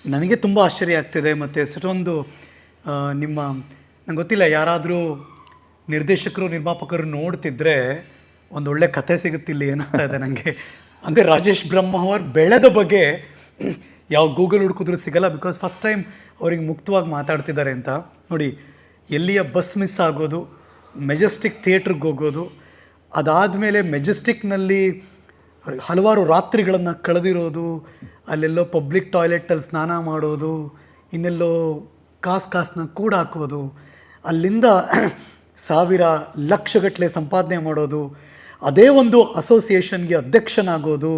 ನನಗೆ ತುಂಬ ಆಶ್ಚರ್ಯ ಆಗ್ತಿದೆ. ಮತ್ತು ಎಷ್ಟೊಂದು ನಿಮ್ಮ ನಂಗೆ ಗೊತ್ತಿಲ್ಲ, ಯಾರಾದರೂ ನಿರ್ದೇಶಕರು ನಿರ್ಮಾಪಕರು ನೋಡ್ತಿದ್ರೆ ಒಂದೊಳ್ಳೆ ಕಥೆ ಸಿಗುತ್ತಿಲ್ಲಿ ಅನ್ನಿಸ್ತಾ ಇದೆ ನನಗೆ. ಅಂದರೆ ರಾಜೇಶ್ ಬ್ರಹ್ಮ ಅವ್ರ ಬೆಳೆದ ಬಗ್ಗೆ ಯಾವ ಗೂಗಲ್ ಹುಡುಕಿದ್ರೂ ಸಿಗಲ್ಲ. ಬಿಕಾಸ್ ಫಸ್ಟ್ ಟೈಮ್ ಅವ್ರಿಗೆ ಮುಕ್ತವಾಗಿ ಮಾತಾಡ್ತಿದ್ದಾರೆ ಅಂತ ನೋಡಿ. ಎಲ್ಲಿಯ ಬಸ್ ಮಿಸ್ ಆಗೋದು, ಮೆಜೆಸ್ಟಿಕ್ ಥಿಯೇಟ್ರಿಗೆ ಹೋಗೋದು, ಅದಾದಮೇಲೆ ಮೆಜೆಸ್ಟಿಕ್ನಲ್ಲಿ ಹಲವಾರು ರಾತ್ರಿಗಳನ್ನು ಕಳೆದಿರೋದು, ಅಲ್ಲೆಲ್ಲೋ ಪಬ್ಲಿಕ್ ಟಾಯ್ಲೆಟಲ್ಲಿ ಸ್ನಾನ ಮಾಡೋದು, ಇನ್ನೆಲ್ಲೋ ಕಾಸನ್ನ ಕೂಡ ಹಾಕೋದು, ಅಲ್ಲಿಂದ ಸಾವಿರ ಲಕ್ಷಗಟ್ಟಲೆ ಸಂಪಾದನೆ ಮಾಡೋದು, ಅದೇ ಒಂದು ಅಸೋಸಿಯೇಷನ್ಗೆ ಅಧ್ಯಕ್ಷನಾಗೋದು,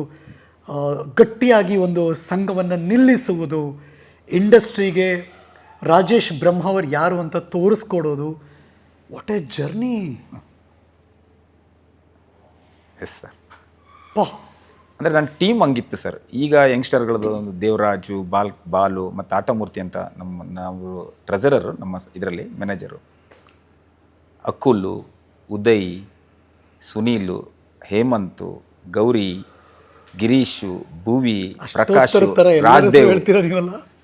ಗಟ್ಟಿಯಾಗಿ ಒಂದು ಸಂಘವನ್ನು ನಿಲ್ಲಿಸುವುದು, ಇಂಡಸ್ಟ್ರಿಗೆ ರಾಜೇಶ್ ಬ್ರಹ್ಮ ಅವರು ಯಾರು ಅಂತ ತೋರಿಸ್ಕೊಡೋದು. What a journey. Yes sir. ಪಾ ಅಂದರೆ ನನ್ನ ಟೀಮ್ ಹಂಗಿತ್ತು ಸರ್. ಈಗ ಯಂಗ್ಸ್ಟರ್ಗಳದ್ದು ಒಂದು ದೇವರಾಜು, ಬಾಲು ಮತ್ತು ಆಟಮೂರ್ತಿ ಅಂತ ನಾವು ಟ್ರೆಜರರು, ನಮ್ಮ ಇದರಲ್ಲಿ ಮ್ಯಾನೇಜರು, ಅಕುಲು, ಉದಯ್, ಸುನೀಲು, ಹೇಮಂತು, ಗೌರಿ, ಗಿರೀಶು, ಭುವಿ, ಪ್ರಕಾಶ್,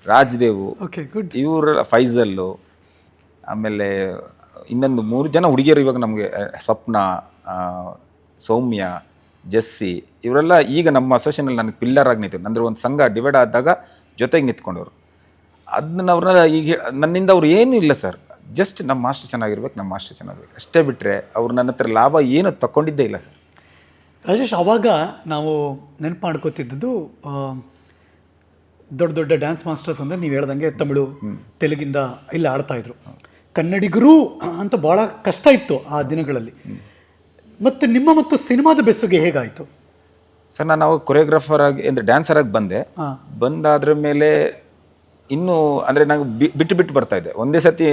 ರಾಜ್ದೇವು, ಇವರು ಫೈಜಲ್ಲು, ಆಮೇಲೆ ಇನ್ನೊಂದು 3 ಜನ ಹುಡುಗಿಯರು ಇವಾಗ ನಮಗೆ, ಸ್ವಪ್ನ, ಸೌಮ್ಯ, ಜಸ್ಸಿ, ಇವರೆಲ್ಲ ಈಗ ನಮ್ಮ ಅಸೋಸಿಯೇಷನಲ್ಲಿ ನನಗೆ ಪಿಲ್ಲರ್ ಆಗಿ ನಿಂತಿದ್ರು. ಅಂದರೆ ಒಂದು ಸಂಘ ಡಿವೈಡ್ ಆದಾಗ ಜೊತೆಗೆ ನಿಂತ್ಕೊಂಡವರು. ಅದನ್ನ ಅವ್ರನ್ನ ಈಗ ನನ್ನಿಂದ ಅವ್ರು ಏನೂ ಇಲ್ಲ ಸರ್. ಜಸ್ಟ್ ನಮ್ಮ ಮಾಸ್ಟರ್ ಚೆನ್ನಾಗಿರ್ಬೇಕು, ನಮ್ಮ ಮಾಸ್ಟರ್ ಚೆನ್ನಾಗಿರ್ಬೇಕು ಅಷ್ಟೇ ಬಿಟ್ಟರೆ ಅವ್ರು ನನ್ನ ಹತ್ರ ಲಾಭ ಏನು ತಗೊಂಡಿದ್ದೇ ಇಲ್ಲ ಸರ್. ರಾಜೇಶ್, ಆವಾಗ ನಾವು ನೆನಪು ಮಾಡ್ಕೋತಿದ್ದದ್ದು ದೊಡ್ಡ ದೊಡ್ಡ ಡ್ಯಾನ್ಸ್ ಮಾಸ್ಟರ್ಸ್ ಅಂದರೆ ನೀವು ಹೇಳ್ದಂಗೆ ತಮಿಳು, ತೆಲುಗಿಂದ ಇಲ್ಲಿ ಆಡ್ತಾಯಿದ್ರು. ಕನ್ನಡಿಗರು ಅಂತ ಭಾಳ ಕಷ್ಟ ಇತ್ತು ಆ ದಿನಗಳಲ್ಲಿ. ಮತ್ತು ನಿಮ್ಮ ಮತ್ತು ಸಿನಿಮಾದ ಬೆಸುಗೆ ಹೇಗಾಯಿತು ಸರ್? ನಾನು ಅವಾಗ ಕೊರಿಯೋಗ್ರಾಫರ್ ಆಗಿ ಅಂದರೆ ಡ್ಯಾನ್ಸರಾಗಿ ಬಂದಾದ್ರ ಮೇಲೆ ಇನ್ನೂ ಅಂದರೆ ನಂಗೆ ಬಿಟ್ಟು ಬರ್ತಾಯಿದ್ದೆ. ಒಂದೇ ಸತಿ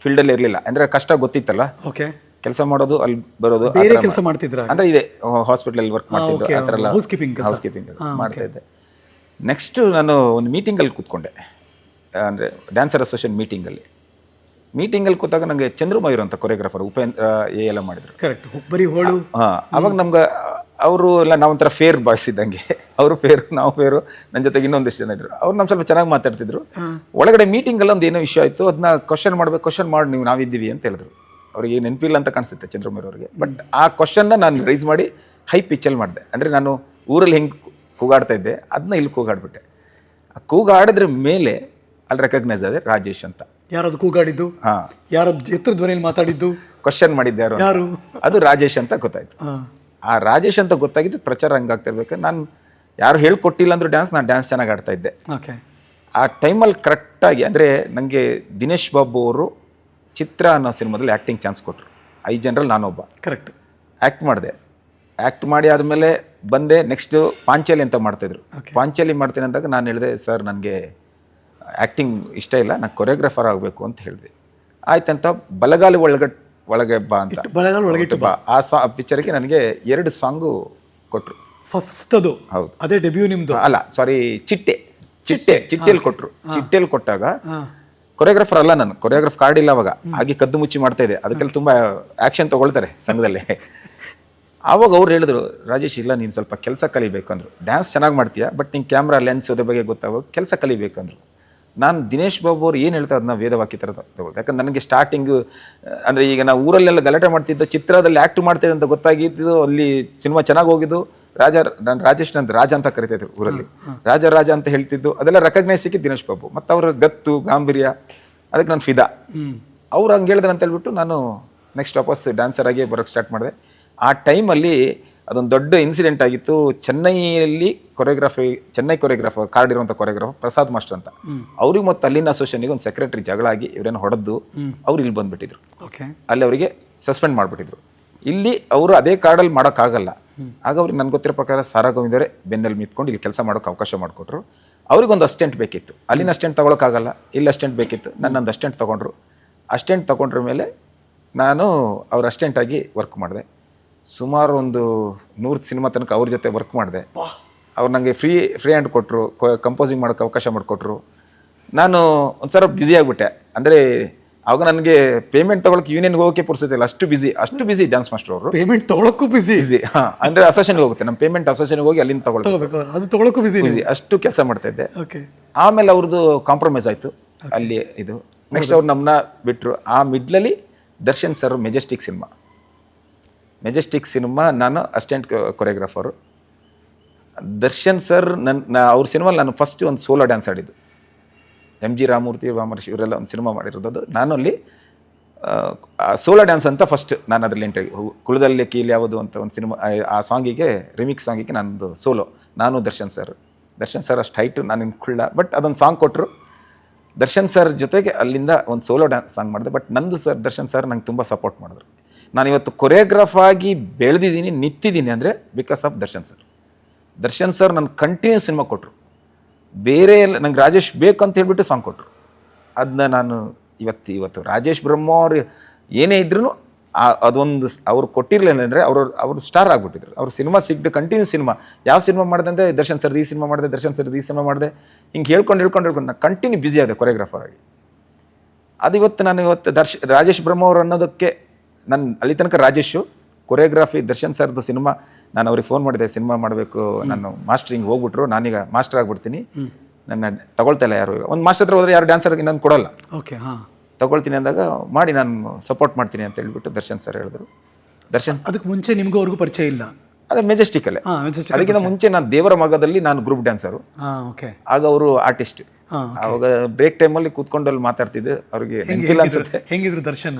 ಫೀಲ್ಡಲ್ಲಿ ಇರಲಿಲ್ಲ. ಅಂದರೆ ಕಷ್ಟ ಗೊತ್ತಿತ್ತಲ್ಲ. ಓಕೆ. ಕೆಲಸ ಮಾಡೋದು, ಅಲ್ಲಿ ಬರೋದು, ಕೆಲಸ ಮಾಡ್ತಿದ್ರ ಅಂದರೆ ಇದೆ ಹಾಸ್ಪಿಟಲಲ್ಲಿ ವರ್ಕ್ ಮಾಡ್ತಿದ್ದು, ಆ ಥರ ಎಲ್ಲ ಹೌಸ್ ಕೀಪಿಂಗ್ ಮಾಡ್ತಾಯಿದ್ದೆ. ನೆಕ್ಸ್ಟು ನಾನು ಒಂದು ಮೀಟಿಂಗಲ್ಲಿ ಕೂತ್ಕೊಂಡೆ, ಅಂದರೆ ಡ್ಯಾನ್ಸರ್ ಅಸೋಸಿಯೇಷನ್ ಮೀಟಿಂಗಲ್ಲಿ ಕೂತಾಗ ನನಗೆ ಚಂದ್ರಮಯೂರ್ ಅಂತ ಕೊರಿಯೋಗ್ರಾಫರ್ ಉಪೇಂದ್ರ ಎಲ್ಲ ಮಾಡಿದ್ರು. ಕರೆಕ್ಟ್. ಬರೀ ಹೋಳು. ಹಾಂ. ಅವಾಗ ನಮ್ಗೆ ಅವರು ಎಲ್ಲ ನಾವೊಂಥರ ಫೇರ್ ಬಾಯ್ಸ್ ಇದ್ದಂಗೆ. ಅವರು ಫೇರು, ನಾವು ಫೇರು, ನನ್ನ ಜೊತೆಗೆ ಇನ್ನೊಂದಿಷ್ಟು ಜನ ಇದ್ರು. ಅವ್ರು ನಮ್ಮ ಸ್ವಲ್ಪ ಚೆನ್ನಾಗಿ ಮಾತಾಡ್ತಿದ್ರು. ಒಳಗಡೆ ಮೀಟಿಂಗಲ್ಲಿ ಒಂದು ಏನೋ ವಿಷಯ ಆಯಿತು, ಅದನ್ನ ಕ್ವಶನ್ ಮಾಡಿ ನೀವು ನಾವಿದ್ದೀವಿ ಅಂತ ಹೇಳಿದ್ರು. ಅವ್ರಿಗೆ ನೆನಪಿಲ್ಲ ಅಂತ ಕಾಣಿಸುತ್ತೆ ಚಂದ್ರಮೂರ್ ಅವ್ರಿಗೆ. ಬಟ್ ಆ ಕ್ವಶನ್ನ ನಾನು ರೈಸ್ ಮಾಡಿ ಹೈ ಪಿಚ್ಚಲ್ಲಿ ಮಾಡಿದೆ. ಅಂದರೆ ನಾನು ಊರಲ್ಲಿ ಹೆಂಗೆ ಕೂಗಾಡ್ತಾ ಇದ್ದೆ ಅದನ್ನ ಇಲ್ಲಿ ಕೂಗಾಡ್ಬಿಟ್ಟೆ. ಆ ಕೂಗಾಡಿದ್ರ ಮೇಲೆ ಅಲ್ಲಿ ರೆಕಗ್ನೈಸ್ ಆದೆ ರಾಜೇಶ್ ಅಂತ. ಯಾರದು ಕೂಗಾಡಿದ್ದು? ಹಾಂ. ಯಾರದು ಎತ್ತರ ಧ್ವನಿಯಲ್ಲಿ ಮಾತಾಡಿದ್ದು? ಕ್ವಶನ್ ಮಾಡಿದ್ದೆ ಯಾರು? ಅದು ರಾಜೇಶ್ ಅಂತ ಗೊತ್ತಾಯ್ತು. ಆ ರಾಜೇಶ್ ಅಂತ ಗೊತ್ತಾಗಿದ್ದು ಪ್ರಚಾರ ಹಂಗಾಗ್ತಿರ್ಬೇಕಾದ್ರೆ ನಾನು ಯಾರು ಹೇಳ್ಕೊಟ್ಟಿಲ್ಲ ಅಂದರೂ ನಾನು ಡ್ಯಾನ್ಸ್ ಚೆನ್ನಾಗಿ ಆಡ್ತಾ ಇದ್ದೆ. ಓಕೆ. ಆ ಟೈಮಲ್ಲಿ ಕರೆಕ್ಟಾಗಿ ಅಂದರೆ ನನಗೆ ದಿನೇಶ್ ಬಾಬು ಅವರು ಚಿತ್ರ ಅನ್ನೋ ಸಿನಿಮಾದಲ್ಲಿ ಆ್ಯಕ್ಟಿಂಗ್ ಚಾನ್ಸ್ ಕೊಟ್ಟರು. 5 ಜನರಲ್ಲಿ ನಾನೊಬ್ಬ. ಕರೆಕ್ಟ್. ಆ್ಯಕ್ಟ್ ಮಾಡಿದೆ. ಆ್ಯಕ್ಟ್ ಮಾಡಿ ಆದಮೇಲೆ ಬಂದೆ. ನೆಕ್ಸ್ಟು ಪಾಂಚಾಲಿ ಅಂತ ಮಾಡ್ತಾಯಿದ್ರು. ಪಾಂಚಾಲಿ ಮಾಡ್ತೀನಿ ಅಂದಾಗ ನಾನು ಹೇಳಿದೆ, ಸರ್ ನನಗೆ ಆ್ಯಕ್ಟಿಂಗ್ ಇಷ್ಟ ಇಲ್ಲ, ನಾನು ಕೊರಿಯೋಗ್ರಾಫರ್ ಆಗಬೇಕು ಅಂತ ಹೇಳಿದೆ. ಆಯ್ತಂತ ಬಲಗಾಲಿ ಒಳಗೆ ಬಾ ಅಂತ, ಬಲಗಾಲಿ ಒಳಗಿಟ್ಟು ಬಾ, ಆ ಪಿಕ್ಚರ್ಗೆ ನನಗೆ 2 ಸಾಂಗು ಕೊಟ್ಟರು. ಫಸ್ಟ್ ಅದು? ಹೌದು. ಅದೇ ಡೆಬ್ಯೂ ನಿಮ್ಮದು? ಅಲ್ಲ, ಸಾರಿ, ಚಿಟ್ಟೆಯಲ್ಲಿ ಕೊಟ್ಟರು. ಚಿಟ್ಟೆಯಲ್ಲಿ ಕೊಟ್ಟಾಗ ಕೊರಿಯೋಗ್ರಾಫರ್ ಅಲ್ಲ ನಾನು, ಕೊರಿಯೋಗ್ರಾಫ್ ಕಾರ್ಡ್ ಇಲ್ಲ ಅವಾಗ. ಹಾಗೆ ಕದ್ದು ಮುಚ್ಚಿ ಮಾಡ್ತಾ ಇದ್ದೆ. ಅದಕ್ಕೆಲ್ಲ ತುಂಬ ಆ್ಯಕ್ಷನ್ ತೊಗೊಳ್ತಾರೆ ಸಂಘದಲ್ಲಿ. ಆವಾಗ ಅವ್ರು ಹೇಳಿದ್ರು, ರಾಜೇಶ್ ಇಲ್ಲ, ನೀನು ಸ್ವಲ್ಪ ಕೆಲಸ ಕಲಿಬೇಕು ಅಂದರು. ಡ್ಯಾನ್ಸ್ ಚೆನ್ನಾಗಿ ಮಾಡ್ತೀಯಾ, ಬಟ್ ನಿಂಗೆ ಕ್ಯಾಮ್ರಾ ಲೆನ್ಸ್ ಅದ್ರ ಬಗ್ಗೆ ಗೊತ್ತಾಗ ಕೆಲಸ ಕಲಿಬೇಕಂದ್ರು. ನಾನು ದಿನೇಶ್ ಬಾಬು ಅವ್ರು ಏನು ಹೇಳ್ತಾರೆ ಅದನ್ನ ವೇದವಾಕ್ಯ ಥರ ತಗೊಳ್ತೆ. ಯಾಕಂದ್ರೆ ನನಗೆ ಸ್ಟಾರ್ಟಿಂಗು ಅಂದರೆ ಈಗ ನಾವು ಊರಲ್ಲೆಲ್ಲ ಗಲಾಟೆ ಮಾಡ್ತಿದ್ದ, ಚಿತ್ರದಲ್ಲಿ ಆ್ಯಕ್ಟ್ ಮಾಡ್ತಿದ್ದೆ ಅಂತ ಗೊತ್ತಾಗಿದ್ದು, ಅಲ್ಲಿ ಸಿನಿಮಾ ಚೆನ್ನಾಗಿ ಹೋಗಿದ್ದು. ನಾನು ರಾಜೇಶ್ ಅಂತ ರಾಜ ಅಂತ ಕರಿತಾಯಿದ್ರು ಊರಲ್ಲಿ, ರಾಜ ಅಂತ ಹೇಳ್ತಿದ್ದು. ಅದೆಲ್ಲ ರೆಕಗ್ನೈಸ್ ಸಿಕ್ಕಿದ್ದು ದಿನೇಶ್ ಬಾಬು. ಮತ್ತು ಅವ್ರ ಗತ್ತು ಗಾಂಭೀರ್ಯ, ಅದಕ್ಕೆ ನಾನು ಫಿದಾ. ಅವ್ರು ಹಂಗೆ ಹೇಳಿದ್ರು ಅಂತ ಹೇಳ್ಬಿಟ್ಟು ನಾನು ನೆಕ್ಸ್ಟ್ ವಾಪಸ್ ಡ್ಯಾನ್ಸರಾಗಿ ಬರೋಕ್ಕೆ ಸ್ಟಾರ್ಟ್ ಮಾಡಿದೆ. ಆ ಟೈಮಲ್ಲಿ ಅದೊಂದು ದೊಡ್ಡ ಇನ್ಸಿಡೆಂಟ್ ಆಗಿತ್ತು. ಚೆನ್ನೈ ಕೊರಿಯೋಗ್ರಾಫರ್ ಕಾರ್ಡ್ ಇರುವಂಥ ಕೊರಿಯೋಗ್ರಾಫರ್ ಪ್ರಸಾದ್ ಮಾಸ್ಟರ್ ಅಂತ, ಅವ್ರಿಗೆ ಮತ್ತು ಅಲ್ಲಿನ ಅಸೋಸಿಯೇಷನ್ಗೆ ಒಂದು ಸೆಕ್ರೆಟರಿ ಜಗಳ ಆಗಿ ಇವರೇನು ಹೊಡೆದು ಅವ್ರು ಇಲ್ಲಿ ಬಂದುಬಿಟ್ಟಿದ್ರು. ಅಲ್ಲಿ ಅವರಿಗೆ ಸಸ್ಪೆಂಡ್ ಮಾಡಿಬಿಟ್ಟಿದ್ರು. ಇಲ್ಲಿ ಅವರು ಅದೇ ಕಾರ್ಡಲ್ಲಿ ಮಾಡೋಕ್ಕಾಗಲ್ಲ. ಆಗ ಅವ್ರಿಗೆ ನನಗೆ ಗೊತ್ತಿರೋ ಪ್ರಕಾರ ಸಾರಾ ಗೋವಿಂದವರೇ ಬೆನ್ನಲ್ಲಿ ಮಿತ್ಕೊಂಡು ಇಲ್ಲಿ ಕೆಲಸ ಮಾಡೋಕ್ಕೆ ಅವಕಾಶ ಮಾಡಿಕೊಟ್ರು. ಅವ್ರಿಗೊಂದು ಅಸ್ಟೆಂಟ್ ಬೇಕಿತ್ತು. ಅಲ್ಲಿನ ಅಸ್ಟೆಂಟ್ ತೊಗೊಳಕ್ಕಾಗಲ್ಲ, ಇಲ್ಲಿ ಅಸ್ಟೆಂಟ್ ಬೇಕಿತ್ತು. ನನ್ನೊಂದು ಅಸ್ಟೆಂಟ್ ತೊಗೊಂಡ್ರು. ಅಸ್ಟೆಂಟ್ ತೊಗೊಂಡ್ರ ಮೇಲೆ ನಾನು ಅವ್ರ ಅಸ್ಟೆಂಟಾಗಿ ವರ್ಕ್ ಮಾಡಿದೆ. ಸುಮಾರು ಒಂದು 100 ಸಿನಿಮಾ ತನಕ ಅವ್ರ ಜೊತೆ ವರ್ಕ್ ಮಾಡಿದೆ. ಅವ್ರು ನನಗೆ ಫ್ರೀ ಹ್ಯಾಂಡ್ ಕೊಟ್ಟರು, ಕಂಪೋಸಿಂಗ್ ಮಾಡೋಕ್ಕೆ ಅವಕಾಶ ಮಾಡಿಕೊಟ್ರು. ನಾನು ಒಂಥರ ಬ್ಯುಸಿ ಆಗಿಬಿಟ್ಟೆ. ಅಂದರೆ ಆವಾಗ ನನಗೆ ಪೇಮೆಂಟ್ ತಗೊಳಕ್ಕೆ ಯೂನಿಯನ್ಗೆ ಹೋಗೋಕೆ ಪುರ್ಸತಿ ಇಲ್ಲ, ಅಷ್ಟು ಬಿಸಿ ಡ್ಯಾನ್ಸ್ ಮಾಸ್ಟರ್ ಅವರು. ಪೇಮೆಂಟ್ ತೊಗೊಳಕ್ಕೂ ಬಿಸಿ. ಅಂದರೆ ಅಸೋಸಿಯೇಷನ್ಗೆ ಹೋಗುತ್ತೆ, ನಮ್ಮ ಪೇಮೆಂಟ್ ಅಸೋಸಿಯೇಷನ್ಗೆ ಹೋಗಿ ಅಲ್ಲಿಂದ ತಗೋಬೇಕು, ಅದು ತೊಗೊಳಕ್ಕೂ ಬಿಸಿ. ಅಷ್ಟು ಕೆಲಸ ಮಾಡ್ತಾ ಇದ್ದೆ. ಓಕೆ. ಆಮೇಲೆ ಅವ್ರದ್ದು ಕಾಂಪ್ರಮೈಸ್ ಆಯಿತು ಅಲ್ಲಿ ಇದು. ನೆಕ್ಸ್ಟ್ ಅವ್ರು ನಮ್ಮನ್ನ ಬಿಟ್ಟರು. ಆ ಮಿಡ್ಲಲ್ಲಿ ದರ್ಶನ್ ಸರ್ ಮೆಜೆಸ್ಟಿಕ್ ಸಿನಿಮಾ ನಾನು ಅಸಿಸ್ಟೆಂಟ್ ಕೊರಿಯೋಗ್ರಾಫರು. ದರ್ಶನ್ ಸರ್ ಅವ್ರ ಸಿನಿಮಾಲ್ಲಿ ನಾನು ಫಸ್ಟ್ ಒಂದು ಸೋಲೋ ಡ್ಯಾನ್ಸ್ ಆಡಿದ್ದು. MG ರಾಮಮೂರ್ತಿ, ವಾಮರ್ಶಿ ಇವರೆಲ್ಲ ಒಂದು ಸಿನಿಮಾ ಮಾಡಿರೋದು. ನಾನು ಅಲ್ಲಿ ಸೋಲೋ ಡ್ಯಾನ್ಸ್ ಅಂತ ಫಸ್ಟ್ ನಾನು ಅದರಲ್ಲಿ ಎಂಟ್ರಿ. ಕುಳದಲ್ಲಿ ಕೀಲ್ ಯಾವುದು ಅಂತ ಒಂದು ಸಿನಿಮಾ, ಆ ಸಾಂಗಿಗೆ ರಿಮಿಕ್ಸ್ ಸಾಂಗಿಗೆ ನನ್ನದು ಸೋಲೋ. ನಾನು ದರ್ಶನ್ ಸರ್ ಅಷ್ಟು ಹೈಟು, ನಾನು ಕುಳ್ಳ. ಬಟ್ ಅದೊಂದು ಸಾಂಗ್ ಕೊಟ್ಟರು ದರ್ಶನ್ ಸರ್ ಜೊತೆಗೆ, ಅಲ್ಲಿಂದ ಒಂದು ಸೋಲೋ ಡ್ಯಾನ್ಸ್ ಸಾಂಗ್ ಮಾಡಿದೆ. ಬಟ್ ನಂದು ದರ್ಶನ್ ಸರ್ ನಂಗೆ ತುಂಬ ಸಪೋರ್ಟ್ ಮಾಡಿದ್ರು. ನಾನು ಇವತ್ತು ಕೊರಿಯೋಗ್ರಾಫ್ ಆಗಿ ಬೆಳೆದಿದ್ದೀನಿ, ನಿಂತಿದ್ದೀನಿ ಅಂದರೆ ಬಿಕಾಸ್ ಆಫ್ ದರ್ಶನ್ ಸರ್ ನನ್ನ ಕಂಟಿನ್ಯೂ ಸಿನಿಮಾ ಕೊಟ್ಟರು. ಬೇರೆ ಎಲ್ಲ ನಂಗೆ ರಾಜೇಶ್ ಬೇಕು ಅಂತ ಹೇಳ್ಬಿಟ್ಟು ಸಾಂಗ್ ಕೊಟ್ಟರು. ಅದನ್ನ ನಾನು ಇವತ್ತು ರಾಜೇಶ್ ಬ್ರಹ್ಮ ಅವ್ರು ಏನೇ ಇದ್ರೂ ಅದೊಂದು ಅವ್ರು ಕೊಟ್ಟಿರಲಿಲ್ಲ ಅಂದರೆ ಅವರು ಸ್ಟಾರ್ ಆಗಿಬಿಟ್ಟಿದ್ರು. ಅವ್ರು ಸಿನಿಮಾ ಸಿಗದೆ ಕಂಟಿನ್ಯೂ ಸಿನಿಮಾ, ಯಾವ ಸಿನಿಮಾ ಮಾಡಿದೆ ದರ್ಶನ್ ಸರ್ದು ಈ ಸಿನಿಮಾ ಮಾಡಿದೆ, ಹಿಂಗೆ ಹೇಳ್ಕೊಂಡು ನಾನು ಕಂಟಿನ್ಯೂ ಬ್ಯುಸಿ ಆದೆ ಕೊರಿಯೋಗ್ರಾಫರ್ ಆಗಿ. ಅದು ನಾನು ರಾಜೇಶ್ ಬ್ರಹ್ಮ ಅವರು ಅನ್ನೋದಕ್ಕೆ ನಾನು ಅಲ್ಲಿ ತನಕ ರಾಜೇಶು, ಕೊರಿಯೋಗ್ರಾಫಿ ದರ್ಶನ್ ಸರ್ದು ಸಿನಿಮಾ. ನಾನು ಅವ್ರಿಗೆ ಫೋನ್ ಮಾಡಿದೆ, ಸಿನಿಮಾ ಮಾಡಬೇಕು, ನಾನು ಮಾಸ್ಟ್ರಿಂಗ್ ಹೋಗ್ಬಿಟ್ರು, ನಾನೀಗ ಮಾಸ್ಟರ್ ಆಗಿಬಿಡ್ತೀನಿ, ನನ್ನ ತಗೊಳ್ತಾ ಇಲ್ಲ ಯಾರು. ಒಂದು ಮಾಸ್ಟರ್ ಹತ್ರ ಹೋದರೆ ಯಾರು ಡ್ಯಾನ್ಸರ್ಗೆ ನಾನು ಕೊಡೋಲ್ಲ. ಓಕೆ, ಹಾಂ, ತಗೊಳ್ತೀನಿ ಅಂದಾಗ ಮಾಡಿ ನಾನು ಸಪೋರ್ಟ್ ಮಾಡ್ತೀನಿ ಅಂತ ಹೇಳ್ಬಿಟ್ಟು ದರ್ಶನ್ ಸರ್ ಹೇಳಿದ್ರು. ಅದಕ್ಕೆ ಮುಂಚೆ ನಿಮಗೂ ಅವ್ರಿಗೂ ಪರಿಚಯ ಇಲ್ಲ? ಅದೇ ಮೆಜೆಸ್ಟಿಕಲ್ಲೇ. ಅದಕ್ಕಿಂತ ಮುಂಚೆ ನಾನು ದೇವರ ಮಗದಲ್ಲಿ ನಾನು ಗ್ರೂಪ್ ಡ್ಯಾನ್ಸರು. ಆಗ ಅವರು ಆರ್ಟಿಸ್ಟ್. ಅವಾಗ ಬ್ರೇಕ್ ಟೈಮಲ್ಲಿ ಕೂತ್ಕೊಂಡು ಅಲ್ಲಿ ಮಾತಾಡ್ತಿದ್ದೆ. ಅವ್ರಿಗೆ ನೆನಪಿಲ್ಲ ಅನ್ಸುತ್ತೆ. ಹೆಂಗಿದ್ರು ದರ್ಶನ್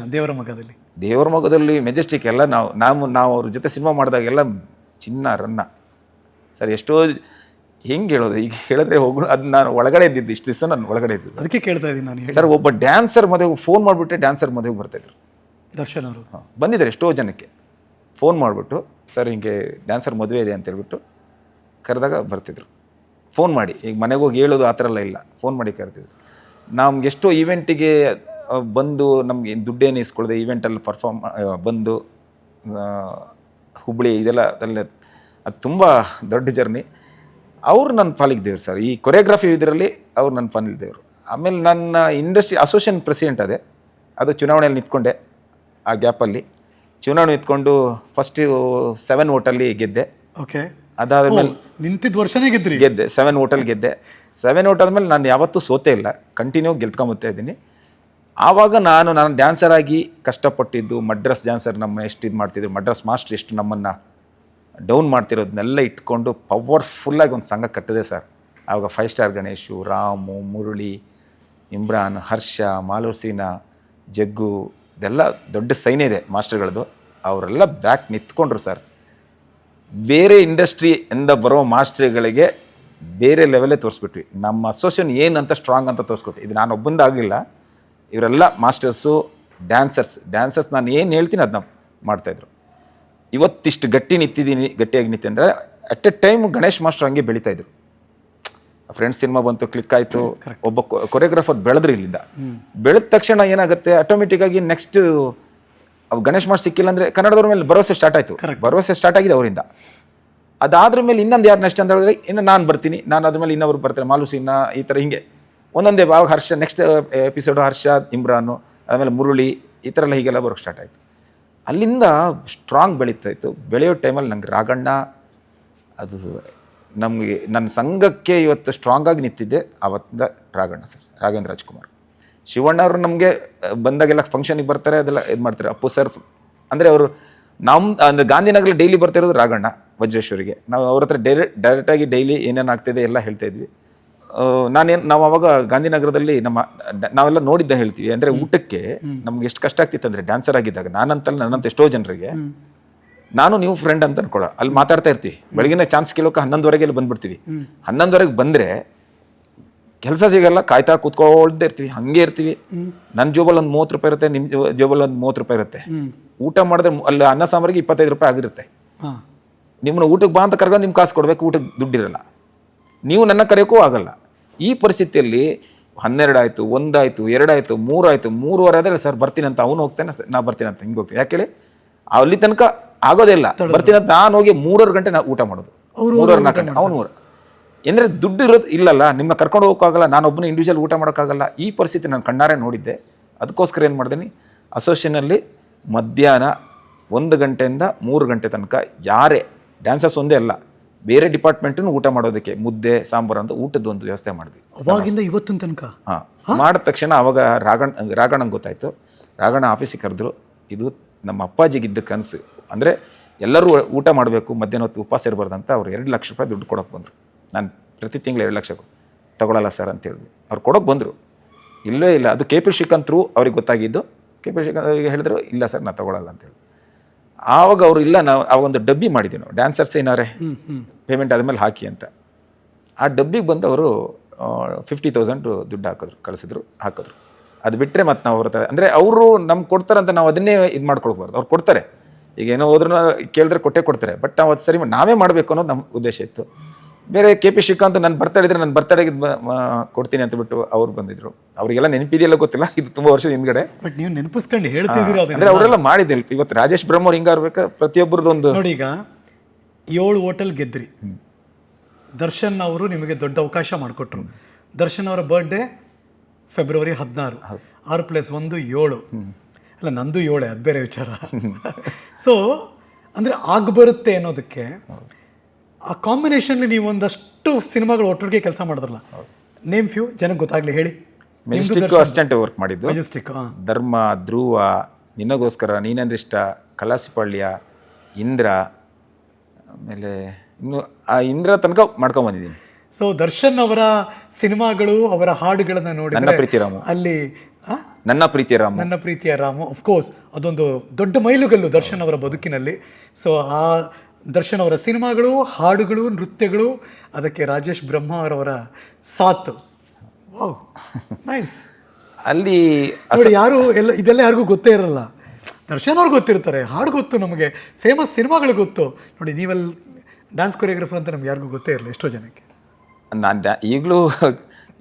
ದೇವರ ಮಗದಲ್ಲಿ ಮೆಜೆಸ್ಟಿಕ್ ಎಲ್ಲ ನಾವು ಅವ್ರ ಜೊತೆ ಸಿನಿಮಾ ಮಾಡಿದಾಗೆಲ್ಲ ಚಿನ್ನ ರನ್ನ ಸರ್. ಎಷ್ಟೋ ಹೆಂಗೆ ಹೇಳೋದು, ಈಗ ಹೇಳಿದ್ರೆ ಹೋಗು, ಅದು ನಾನು ಒಳಗಡೆ ಇದ್ದಿದ್ದು, ಇಷ್ಟು ದಿವಸ ನಾನು ಒಳಗಡೆ ಇದ್ದಿದ್ದು. ಅದಕ್ಕೆ ಕೇಳ್ತಾ ಇದ್ದೀನಿ ನಾನು ಸರ್. ಒಬ್ಬ ಡ್ಯಾನ್ಸರ್ ಮದುವೆಗೆ ಫೋನ್ ಮಾಡಿಬಿಟ್ಟೆ ಡ್ಯಾನ್ಸರ್ ಮದುವೆಗೆ ಬರ್ತಾಯಿದ್ರು ದರ್ಶನ್ ಅವರು. ಬಂದಿದ್ದಾರೆ ಎಷ್ಟೋ ಜನಕ್ಕೆ ಫೋನ್ ಮಾಡಿಬಿಟ್ಟು, ಸರ್ ಹಿಂಗೆ ಡ್ಯಾನ್ಸರ್ ಮದುವೆ ಇದೆ ಅಂತ ಹೇಳ್ಬಿಟ್ಟು ಕರೆದಾಗ ಬರ್ತಿದ್ರು. ಫೋನ್ ಮಾಡಿ, ಈಗ ಮನೆಗೆ ಹೋಗಿ ಹೇಳೋದು ಆ ಥರ ಎಲ್ಲ ಇಲ್ಲ, ಫೋನ್ ಮಾಡಿ ಕರೆದಿದ್ರು. ನಮ್ಗೆ ಎಷ್ಟೋ ಈವೆಂಟಿಗೆ ಬಂದು ನಮ್ಗೆ ದುಡ್ಡೇನು ಇಸ್ಕೊಳ್ಳದೆ ಈವೆಂಟಲ್ಲಿ ಪರ್ಫಾರ್ಮ್ ಬಂದು ಹುಬ್ಬಳ್ಳಿ ಅದೆಲ್ಲ ಅದು ತುಂಬ ದೊಡ್ಡ ಜರ್ನಿ. ಅವರು ನನ್ನ ಪಾಲಿಗೆ ದೇವ್ರು ಸರ್. ಈ ಕೊರಿಯೋಗ್ರಫಿ ಇದರಲ್ಲಿ ಅವ್ರು ನನ್ನ ಪಾಲಿಗೆ ದೇವರು. ಆಮೇಲೆ ನನ್ನ ಇಂಡಸ್ಟ್ರಿ ಅಸೋಸಿಯೇಷನ್ ಪ್ರೆಸಿಡೆಂಟ್ ಅದು ಚುನಾವಣೆಯಲ್ಲಿ ನಿಂತ್ಕೊಂಡೆ. ಆ ಗ್ಯಾಪಲ್ಲಿ ಚುನಾವಣೆ ನಿಂತ್ಕೊಂಡು ಫಸ್ಟು 7 ವೋಟಲ್ಲಿ ಗೆದ್ದೆ. ಓಕೆ. ಅದಾದಮೇಲೆ ನಿಂತಿದ್ದ ವರ್ಷನೇ ಗೆದ್ದೆ 7 ವೋಟಲ್ಲಿ ಗೆದ್ದೆ. 7 ವೋಟ್ ಆದಮೇಲೆ ನಾನು ಯಾವತ್ತೂ ಸೋತೇ ಇಲ್ಲ, ಕಂಟಿನ್ಯೂ ಗೆಲ್ತ್ಕೊಂಬತ್ತಾ ಇದ್ದೀನಿ. ಆವಾಗ ನಾನು ಡ್ಯಾನ್ಸರ್ ಆಗಿ ಕಷ್ಟಪಟ್ಟಿದ್ದು, ಮಡ್ರಾಸ್ ಡ್ಯಾನ್ಸರ್ ನಮ್ಮ ಎಷ್ಟು ಇದು ಮಾಡ್ತಿದ್ರು, ಮಡ್ರಾಸ್ ಮಾಸ್ಟರ್ ಎಷ್ಟು ನಮ್ಮನ್ನು ಡೌನ್ ಮಾಡ್ತಿರೋದನ್ನೆಲ್ಲ ಇಟ್ಕೊಂಡು ಪವರ್ಫುಲ್ಲಾಗಿ ಒಂದು ಸಂಘ ಕಟ್ಟಿದೆ ಸರ್. ಆವಾಗ 5 ಸ್ಟಾರ್ ಗಣೇಶು, ರಾಮು, ಮುರಳಿ, ಇಮ್ರಾನ್, ಹರ್ಷ, ಮಾಲೂಸೀನ, ಜಗ್ಗು, ಇದೆಲ್ಲ ದೊಡ್ಡ ಸೈನ್ಯ ಇದೆ ಮಾಸ್ಟರ್ಗಳದ್ದು. ಅವರೆಲ್ಲ ಬ್ಯಾಕ್ ನಿಂತ್ಕೊಂಡ್ರು ಸರ್. ಬೇರೆ ಇಂಡಸ್ಟ್ರಿಯಿಂದ ಬರೋ ಮಾಸ್ಟ್ರಿಗಳಿಗೆ ಬೇರೆ ಲೆವೆಲೇ ತೋರಿಸ್ಬಿಟ್ವಿ. ನಮ್ಮ ಅಸೋಸಿಯೇಷನ್ ಏನಂತ ಸ್ಟ್ರಾಂಗ್ ಅಂತ ತೋರಿಸ್ಕೊಟ್ವಿ. ಇದು ನಾನು ಒಬ್ಬಂದಾಗಿಲ್ಲ, ಇವರೆಲ್ಲ ಮಾಸ್ಟರ್ಸು, ಡ್ಯಾನ್ಸರ್ಸ್ ನಾನು ಏನು ಹೇಳ್ತೀನಿ ಅದನ್ನ ಮಾಡ್ತಾಯಿದ್ರು. ಇವತ್ತಿಷ್ಟು ಗಟ್ಟಿಯಾಗಿ ನಿಂತೆ ಅಂದರೆ at A time Ganesh master ಹಂಗೆ ಬೆಳೀತಾಯಿದ್ರು. ಫ್ರೆಂಡ್ಸ್ ಸಿನಿಮಾ ಬಂತು, ಕ್ಲಿಕ್ ಆಯಿತು, ಒಬ್ಬ ಕೊರಿಯೋಗ್ರಾಫರ್ ಬೆಳೆದ್ರು. ಇಲ್ಲಿಂದ ಬೆಳೆದ ತಕ್ಷಣ ಏನಾಗುತ್ತೆ, ಆಟೋಮೆಟಿಕ್ಕಾಗಿ ನೆಕ್ಸ್ಟ್ ಗಣೇಶ್ ಮಾಸ್ಟರ್ ಸಿಕ್ಕಿಲ್ಲ ಅಂದರೆ ಕನ್ನಡದವ್ರ ಮೇಲೆ ಭರವಸೆ ಸ್ಟಾರ್ಟ್ ಆಗಿದೆ ಅವರಿಂದ. ಅದಾದ್ರ ಮೇಲೆ ಇನ್ನೊಂದು ಯಾರು ನೆಕ್ಸ್ಟ್ ಅಂತ ಹೇಳಿದ್ರೆ ಇನ್ನು ನಾನು ಬರ್ತೀನಿ, ನಾನು ಅದ್ಮೇಲೆ ಇನ್ನೊಬ್ರು ಬರ್ತಾರೆ, ಮಾಲೂಸಿನ, ಈ ಥರ ಹಿಂಗೆ ಒಂದೊಂದೇ ಭಾಗ ಹರ್ಷ, ನೆಕ್ಸ್ಟ್ ಎಪಿಸೋಡು ಹರ್ಷ, ಇಮ್ರಾನು, ಆಮೇಲೆ ಮುರಳಿ, ಈ ಥರ ಎಲ್ಲ ಹೀಗೆಲ್ಲ ಬರೋಕ್ಕೆ ಸ್ಟಾರ್ಟ್ ಆಯಿತು. ಅಲ್ಲಿಂದ ಸ್ಟ್ರಾಂಗ್ ಬೆಳೀತಾಯಿತ್ತು. ಬೆಳೆಯೋ ಟೈಮಲ್ಲಿ ನಂಗೆ ರಾಘಣ್ಣ, ಅದು ನಮಗೆ ನನ್ನ ಸಂಘಕ್ಕೆ ಇವತ್ತು ಸ್ಟ್ರಾಂಗಾಗಿ ನಿಂತಿದ್ದೆ ಆವತ್ತಿಂದ ರಾಘಣ್ಣ ಸರ್, ರಾಘವೇಂದ್ರ ರಾಜ್ಕುಮಾರ್. ಶಿವಣ್ಣ ಅವರು ನಮಗೆ ಬಂದಾಗೆಲ್ಲ ಫಂಕ್ಷನಿಗೆ ಬರ್ತಾರೆ, ಅದೆಲ್ಲ ಇದು ಮಾಡ್ತಾರೆ. ಅಪ್ಪು ಸರ್ ಅಂದರೆ ಅವರು ಅಂದರೆ ಗಾಂಧಿನಗರಲ್ಲಿ ಡೈಲಿ ಬರ್ತಿರೋದು ರಾಘಣ್ಣ ವಜ್ರೇಶ್ವರಿಗೆ. ನಾವು ಅವ್ರ ಹತ್ರ ಡೈರೆಕ್ಟಾಗಿ ಡೈಲಿ ಏನೇನು ಆಗ್ತಿದೆ ಎಲ್ಲ ಹೇಳ್ತಾಯಿದ್ವಿ. ನಾವು ಅವಾಗ ಗಾಂಧಿನಗರದಲ್ಲಿ ನಾವೆಲ್ಲ ನೋಡಿದ್ದ ಹೇಳ್ತೀವಿ. ಅಂದರೆ ಊಟಕ್ಕೆ ನಮ್ಗೆ ಎಷ್ಟು ಕಷ್ಟ ಆಗ್ತಿತ್ತು ಅಂದರೆ ಡ್ಯಾನ್ಸರ್ ಆಗಿದ್ದಾಗ, ನನ್ನಂತ ಎಷ್ಟೋ ಜನರಿಗೆ, ನಾನು ನೀವು ಫ್ರೆಂಡ್ ಅಂತ ಅನ್ಕೊಳ್ಳೋ ಅಲ್ಲಿ ಮಾತಾಡ್ತಾ ಇರ್ತೀವಿ. ಬೆಳಗಿನ ಚಾನ್ಸ್ ಕೇಳೋಕೆ 11:00 ಅಲ್ಲಿ ಬಂದ್ಬಿಡ್ತೀವಿ. 11:00 ಬಂದರೆ ಕೆಲಸ ಸಿಗಲ್ಲ, ಕಾಯ್ತಾ ಕೂತ್ಕೊಳ್ದೇ ಇರ್ತೀವಿ, ಹಂಗೆ ಇರ್ತೀವಿ. ನನ್ನ ಜೋಬಲ್ಲಿ ಒಂದು 30 ರೂಪಾಯಿ ಇರುತ್ತೆ, ನಿಮ್ಮ ಜೋಬಲ್ಲಿ ಒಂದು 30 ರೂಪಾಯಿ ಇರುತ್ತೆ. ಊಟ ಮಾಡಿದ್ರೆ ಅಲ್ಲಿ ಅನ್ನ ಸಾಂಬಾರಿಗೆ 25 ರೂಪಾಯಿ ಆಗಿರುತ್ತೆ. ನಿಮ್ಮನ್ನ ಊಟಕ್ಕೆ ಬಾ ಅಂತ ಕರ್ಕೊಂಡು ನಿಮ್ಮ ಕಾಸು ಕೊಡಬೇಕು, ಊಟಕ್ಕೆ ದುಡ್ಡಿರಲ್ಲ, ನೀವು ನನ್ನ ಕರೆಯೋಕ್ಕೂ ಆಗಲ್ಲ. ಈ ಪರಿಸ್ಥಿತಿಯಲ್ಲಿ 12 ಆಯಿತು, 1 ಆಯಿತು, 2 ಆಯಿತು, 3 ಆಯಿತು, 3:15 ಆದರೆ ಸರ್ ಬರ್ತೀನಿ ಅಂತ ಅವನು ಹೋಗ್ತಾನೆ, ನಾ ಬರ್ತೀನಿ ಅಂತ ಹಿಂಗೆ ಹೋಗ್ತೀನಿ. ಯಾಕೆ ಹೇಳಿ, ಅಲ್ಲಿ ತನಕ ಆಗೋದೇ ಇಲ್ಲ. ಬರ್ತೀನಿ ಅಂತ ನಾನು ಹೋಗಿ 3:30 ಗಂಟೆ ನಾವು ಊಟ ಮಾಡೋದು, 3:30-4 ಗಂಟೆ. ಅವನು ಅಂದರೆ ದುಡ್ಡು ಇರೋದು ಇಲ್ಲಲ್ಲ, ನಿಮ್ಮನ್ನ ಕರ್ಕೊಂಡು ಹೋಗೋಕ್ಕಾಗಲ್ಲ, ನಾನೊಬ್ಬನ ಇಂಡಿವಿಜುವಲ್ ಊಟ ಮಾಡೋಕ್ಕಾಗಲ್ಲ. ಈ ಪರಿಸ್ಥಿತಿ ನಾನು ಕಣ್ಣಾರೆ ನೋಡಿದ್ದೆ. ಅದಕ್ಕೋಸ್ಕರ ಏನು ಮಾಡ್ತೀನಿ, ಅಸೋಸಿಯೇಷನಲ್ಲಿ ಮಧ್ಯಾಹ್ನ 1 ಗಂಟೆಯಿಂದ 3 ಗಂಟೆ ತನಕ ಯಾರೇ ಡ್ಯಾನ್ಸರ್ಸ್ ಒಂದೇ ಅಲ್ಲ, ಬೇರೆ ಡಿಪಾರ್ಟ್ಮೆಂಟನ್ನು ಊಟ ಮಾಡೋದಕ್ಕೆ ಮುದ್ದೆ ಸಾಂಬಾರು ಅಂತ ಊಟದ ಒಂದು ವ್ಯವಸ್ಥೆ ಮಾಡಿದ್ವಿ ಅವಾಗಿಂದ ಇವತ್ತಿನ ತನಕ. ಮಾಡಿದ ತಕ್ಷಣ ಅವಾಗ ರಾಘಣ್ಣಂಗೆ ಗೊತ್ತಾಯಿತು. ರಾಘಣ್ಣ ಆಫೀಸಿಗೆ ಕರೆದ್ರು, ಇದು ನಮ್ಮ ಅಪ್ಪಾಜಿಗಿದ್ದ ಕನಸು, ಅಂದರೆ ಎಲ್ಲರೂ ಊಟ ಮಾಡಬೇಕು, ಮಧ್ಯಾಹ್ನ ಹೊತ್ತು ಉಪವಾಸ ಇರಬಾರ್ದು ಅಂತ ಅವ್ರು 2 ಲಕ್ಷ ರೂಪಾಯಿ ದುಡ್ಡು ಕೊಡೋಕೆ ಬಂದರು. ನಾನು ಪ್ರತಿ ತಿಂಗಳು 2 ಲಕ್ಷ ತಗೊಳ್ಳಲ್ಲ ಸರ್ ಅಂತ ಹೇಳಿದ್ವಿ. ಅವ್ರು ಕೊಡೋಕೆ ಬಂದರು. ಇಲ್ಲವೇ ಇಲ್ಲ, ಅದು ಕೆ ಪಿ ಶ್ರೀಕಾಂತ್ ಥ್ರೂ ಅವ್ರಿಗೆ ಗೊತ್ತಾಗಿದ್ದು. ಕೆ ಪಿ ಶ್ರೀಕಾಂತ್ ಅವ್ರಿಗೆ ಹೇಳಿದ್ರು, ಇಲ್ಲ ಸರ್ ನಾನು ತಗೊಳ್ಳಲ್ಲ ಅಂತೇಳಿ. ಆವಾಗ ಅವರು ಇಲ್ಲ, ನಾವು ಆವಾಗೊಂದು ಡಬ್ಬಿ ಮಾಡಿದ್ವಿ ನಾವು, ಡ್ಯಾನ್ಸರ್ಸ್ ಏನಾರೆ ಪೇಮೆಂಟ್ ಆದಮೇಲೆ ಹಾಕಿ ಅಂತ. ಆ ಡಬ್ಬಿಗೆ ಬಂದು ಅವರು 50,000 ದುಡ್ಡು ಕಳಿಸಿದ್ರು, ಹಾಕಿದ್ರು. ಅದು ಬಿಟ್ಟರೆ ಮತ್ತು ನಾವು ಅವ್ರ ಅಂದರೆ ಅವರು ನಮ್ಗೆ ಕೊಡ್ತಾರಂತ ನಾವು ಅದನ್ನೇ ಇದು ಮಾಡ್ಕೊಳ್ಬಾರ್ದು. ಅವ್ರು ಕೊಡ್ತಾರೆ, ಈಗ ಏನೋ ಹೋದ್ರೂ ಕೇಳಿದ್ರೆ ಕೊಡ್ತಾರೆ, ಬಟ್ ನಾವು ಅದು ಸರಿ ನಾವೇ ಮಾಡಬೇಕು ಅನ್ನೋದು ನಮ್ಮ ಉದ್ದೇಶ ಇತ್ತು. ಬೇರೆ ಕೆ ಪಿ ಶ್ರೀಕಾಂತ್ ನನ್ನ ಬರ್ತಾಡೆ ಇದ್ರೆ ನನ್ನ ಬರ್ತಾಡೆಗೆ ಕೊಡ್ತೀನಿ ಅಂತ ಬಿಟ್ಟು ಅವ್ರು ಬಂದಿದ್ರು. ಅವರಿಗೆಲ್ಲ ನೆನಪಿದೆಯಲ್ಲ ಗೊತ್ತಿಲ್ಲ, ಇದು ತುಂಬ ವರ್ಷದ ಹಿಂದ್ಗಡೆ. ಬಟ್ ನೀವು ನೆನಪಿಸ್ಕೊಂಡು ಹೇಳ್ತಿದ್ದೀರಾ ಅಂದರೆ ಅವರೆಲ್ಲ ಮಾಡಿದ್ದಿಲ್ಲ. ಇವತ್ತು ರಾಜೇಶ್ ಬ್ರಹ್ಮ ಅವ್ರು ಹಿಂಗಾರ್ಬೇಕು, ಪ್ರತಿಯೊಬ್ಬರದೊಂದು. ನೋಡಿ, ಈಗ 7 ಹೋಟೆಲ್ ಗೆದ್ರಿ, ದರ್ಶನ್ ಅವರು ನಿಮಗೆ ದೊಡ್ಡ ಅವಕಾಶ ಮಾಡಿಕೊಟ್ರು. ದರ್ಶನ್ ಅವರ ಬರ್ಡೇ ಫೆಬ್ರವರಿ 16, 6+1 7. ಅಲ್ಲ, ನಂದು 7, ಅದು ಬೇರೆ ವಿಚಾರ. ಸೊ ಅಂದರೆ ಬರುತ್ತೆ ಅನ್ನೋದಕ್ಕೆ ಆ ಕಾಂಬಿನೇಷನ್ಲಿ ನೀವು ಒಂದಷ್ಟು ಸಿನಿಮಾಗಳು ಒಟ್ಟಿಗೆ ಕೆಲಸ ಮಾಡಿದ್ರಲ್ಲ, ನೇಮ್ ಫ್ಯೂ ಜನಕ್ಕೆ ಗೊತ್ತಾಗ್ಲಿ ಹೇಳಿ. ಮೆಜೆಸ್ಟಿಕ್ ಅಸಿಸ್ಟೆಂಟ್ ವರ್ಕ್ ಮಾಡಿದ್ದು. ಮೆಜೆಸ್ಟಿಕ್, ಧರ್ಮ, ಧ್ರುವ, ನಿನಗೋಸ್ಕರ, ನೀನಂದ್ರಿಷ್ಟ, ಕಲಾಸಿಪಾಳ್ಯ, ಇಂದ್ರ, ಆಮೇಲೆ ಇನ್ನು ಆ ಇಂದ್ರ ತನಕ ಮಾಡ್ಕೊಂಬಂದಿದ್ದೀನಿ. ಸೊ ದರ್ಶನ್ ಅವರ ಸಿನಿಮಾಗಳು, ಅವರ ಹಾಡುಗಳನ್ನ ನೋಡಿ, ನನ್ನ ಪ್ರೀತಿ ರಾಮು, ಅಲ್ಲಿ ನನ್ನ ಪ್ರೀತಿಯ ರಾಮು, ನನ್ನ ಪ್ರೀತಿಯ ರಾಮು, ಅಫ್ಕೋರ್ಸ್ ಅದೊಂದು ದೊಡ್ಡ ಮೈಲುಗಲ್ಲು ದರ್ಶನ್ ಅವರ ಬದುಕಿನಲ್ಲಿ. ಸೊ ಆ ದರ್ಶನ್ ಅವರ ಸಿನಿಮಾಗಳು, ಹಾಡುಗಳು, ನೃತ್ಯಗಳು, ಅದಕ್ಕೆ ರಾಜೇಶ್ ಬ್ರಹ್ಮ ಅವರವರ ಸಾಥ್. Wow, nice. ಅಲ್ಲಿ ನೋಡಿ, ಯಾರು ಇದೆಲ್ಲ ಯಾರಿಗೂ ಗೊತ್ತೇ ಇರಲ್ಲ. ದರ್ಶನ್ ಅವ್ರಿಗೆ ಗೊತ್ತಿರ್ತಾರೆ, ಹಾಡು ಗೊತ್ತು, ನಮಗೆ ಫೇಮಸ್ ಸಿನಿಮಾಗಳು ಗೊತ್ತು. ನೋಡಿ, ನೀವಲ್ಲಿ ಡ್ಯಾನ್ಸ್ ಕೊರಿಯೋಗ್ರಫರ್ ಅಂತ ನಮ್ಗೆ ಯಾರಿಗೂ ಗೊತ್ತೇ ಇರಲ್ಲ ಎಷ್ಟೋ ಜನಕ್ಕೆ. ನಾನು ಈಗಲೂ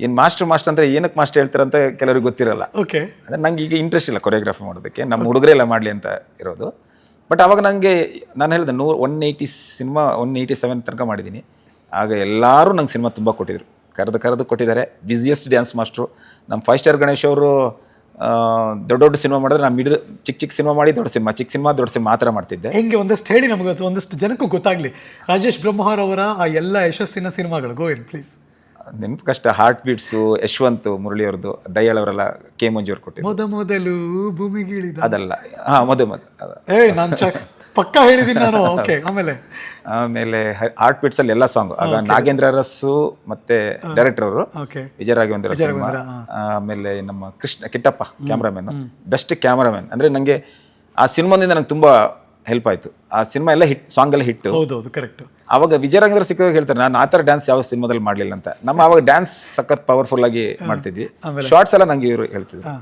ಏನು ಮಾಸ್ಟರ್ ಅಂದರೆ ಏನಕ್ಕೆ ಮಾಸ್ಟರ್ ಹೇಳ್ತಾರೆ ಅಂತ ಕೆಲವ್ರಿಗೆ ಗೊತ್ತಿರಲ್ಲ. ಓಕೆ, ಅಂದರೆ ನಂಗೆ ಈಗ ಇಂಟ್ರೆಸ್ಟ್ ಇಲ್ಲ ಕೊರಿಯೋಗ್ರಫಿ ಮಾಡೋದಕ್ಕೆ, ನಮ್ಮ ಹುಡುಗರೆಲ್ಲ ಮಾಡಲಿ ಅಂತ ಇರೋದು. ಬಟ್ ಆವಾಗ ನನಗೆ ನಾನು ಹೇಳಿದೆ 187 ತನಕ ಮಾಡಿದ್ದೀನಿ. ಆಗ ಎಲ್ಲರೂ ನಂಗೆ ಸಿನಿಮಾ ತುಂಬ ಕೊಟ್ಟಿದ್ರು, ಕರೆದು ಕೊಟ್ಟಿದ್ದಾರೆ. ಬಿಸಿಯೆಸ್ಟ್ ಡ್ಯಾನ್ಸ್ ಮಾಸ್ಟ್ರು ನಮ್ಮ 5 ಸ್ಟಾರ್ ಗಣೇಶ್ ಅವರು. ದೊಡ್ಡ ಸಿನಿಮಾ ಮಾಡಿದ್ರೆ ನಾನು ಚಿಕ್ಕ ಸಿನಿಮಾ ಮಾಡಿ ದೊಡ್ಡ ಸಿನಿಮಾ ಆ ಥರ ಮಾಡ್ತಿದ್ದೆ. ಹೆಂಗೆ ಒಂದಷ್ಟು ಹೇಳಿ ನಮಗೆ, ಒಂದಷ್ಟು ಜನಕ್ಕೂ ಗೊತ್ತಾಗಲಿ ರಾಜೇಶ್ ಬ್ರಹ್ಮವರ್ ಅವರ ಆ ಎಲ್ಲ ಯಶಸ್ಸಿನ ಸಿನಿಮಾಗಳು. ಗೋ ಇನ್ ಪ್ಲೀಸ್. ನೆನಪು ಕಷ್ಟ. ಹಾರ್ಟ್ ಬೀಟ್ಸು, ಯಶವಂತ್ ಮುರಳಿ ಅವ್ರದ್ದು, ದಯಾಳ್ ಅವರೆಲ್ಲ, ಕೆ ಮಂಜು ಅವ್ರು ಕೊಟ್ಟಿದ್ದು. ಮೊದಲು ಭೂಮಿಗಿಳಿದ ಅದಲ್ಲ, ನಾನು ಪಕ್ಕ ಹೇಳಿದ್ದೀನಿ ನಾನು. ಓಕೆ, ಆಮೇಲೆ ಹಾರ್ಟ್ ಬೀಟ್ಸ್ ಅಲ್ಲಿ ಎಲ್ಲ ಸಾಂಗ್. ಆಗ ನಾಗೇಂದ್ರ ಅರಸು ಮತ್ತೆ ಡೈರೆಕ್ಟರ್ ಅವರು ವಿಜಯ ರಾಘವೇಂದ್ರ, ಆಮೇಲೆ ನಮ್ಮ ಕಿಟ್ಟಪ್ಪ ಕ್ಯಾಮ್ರಾಮನ್, ಬೆಸ್ಟ್ ಕ್ಯಾಮ್ರಾಮನ್. ಅಂದ್ರೆ ನಂಗೆ ಆ ಸಿನಿಮಾದಿಂದ ನಂಗೆ ತುಂಬಾ ಹೆಲ್ಪ್ ಆಯ್ತು. ಆ ಸಿನಿಮಾ ಎಲ್ಲ ಹಿಟ್, ಸಾಂಗ್ ಎಲ್ಲ ಹಿಟ್. ಹೌದೌದು, ಕರೆಕ್ಟ್. ಅವಾಗ ವಿಜಯ ರಾಘವೇಂದ್ರ ಸಿಕ್ಕಾಗ ಹೇಳ್ತಾರೆ, ನಾನು ಆ ಥರ ಡ್ಯಾನ್ಸ್ ಯಾವ ಸಿನಿಮಾದಲ್ಲಿ ಮಾಡಲಿಲ್ಲ ಅಂತ. ನಮ್ಮ ಅವಾಗ ಡ್ಯಾನ್ಸ್ ಸಖತ್ ಪವರ್ಫುಲ್ ಆಗಿ ಮಾಡ್ತಿದ್ವಿ. ಶಾರ್ಟ್ಸ್ ಎಲ್ಲ ನಂಗೆ ಇವರು ಹೇಳ್ತಿದ್ರು.